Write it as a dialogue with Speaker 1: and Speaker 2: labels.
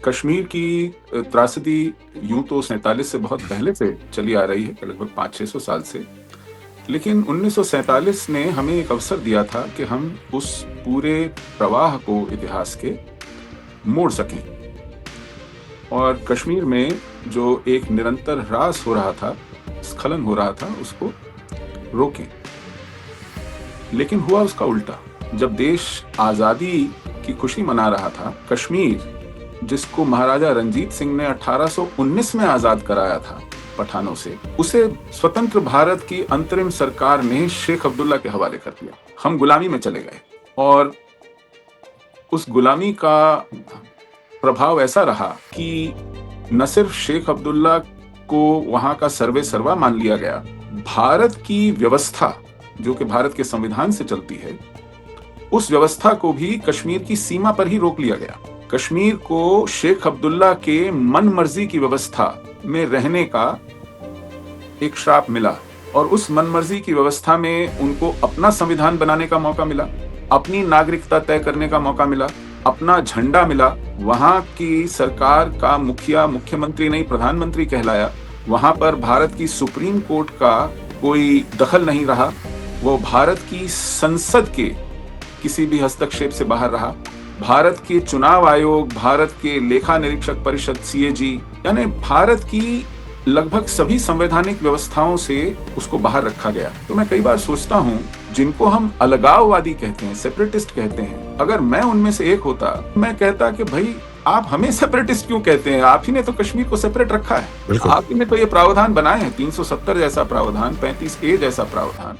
Speaker 1: कश्मीर की त्रासदी यूं तो 47 से बहुत पहले से चली आ रही है, लगभग 500-600 साल से। लेकिन 1947 ने हमें एक अवसर दिया था कि हम उस पूरे प्रवाह को इतिहास के मोड़ सकें और कश्मीर में जो एक निरंतर ह्रास हो रहा था, स्खलन हो रहा था, उसको रोकें। लेकिन हुआ उसका उल्टा। जब देश आज़ादी की खुशी मना रहा था, कश्मीर जिसको महाराजा रंजीत सिंह ने 1819 में आजाद कराया था पठानों से, उसे स्वतंत्र भारत की अंतरिम सरकार ने शेख अब्दुल्ला के हवाले कर दिया। हम गुलामी में चले गए और उस गुलामी का प्रभाव ऐसा रहा कि न सिर्फ शेख अब्दुल्ला को वहां का सर्वे सर्वा मान लिया गया, भारत की व्यवस्था जो कि भारत के संविधान से चलती है, उस व्यवस्था को भी कश्मीर की सीमा पर ही रोक लिया गया। कश्मीर को शेख अब्दुल्ला के मन मर्जी की व्यवस्था में रहने का एक श्राप मिला और उस मन मर्जी की व्यवस्था में उनको अपना संविधान बनाने का मौका मिला, अपनी नागरिकता तय करने का मौका मिला, अपना झंडा मिला। वहां की सरकार का मुखिया मुख्यमंत्री नहीं प्रधानमंत्री कहलाया। वहां पर भारत की सुप्रीम कोर्ट का कोई दखल नहीं रहा। वो भारत की संसद के किसी भी हस्तक्षेप से बाहर रहा। भारत के चुनाव आयोग, भारत के लेखा निरीक्षक परिषद सीएजी, यानी भारत की लगभग सभी संवैधानिक व्यवस्थाओं से उसको बाहर रखा गया। तो मैं कई बार सोचता हूँ, जिनको हम अलगाववादी कहते हैं, सेपरेटिस्ट कहते हैं, अगर मैं उनमें से एक होता, मैं कहता कि भाई आप हमें सेपरेटिस्ट क्यों कहते हैं? आप ही ने तो कश्मीर को सेपरेट रखा है। आप ही ने तो ये प्रावधान बनाए हैं, 370 जैसा प्रावधान, 35A जैसा प्रावधान।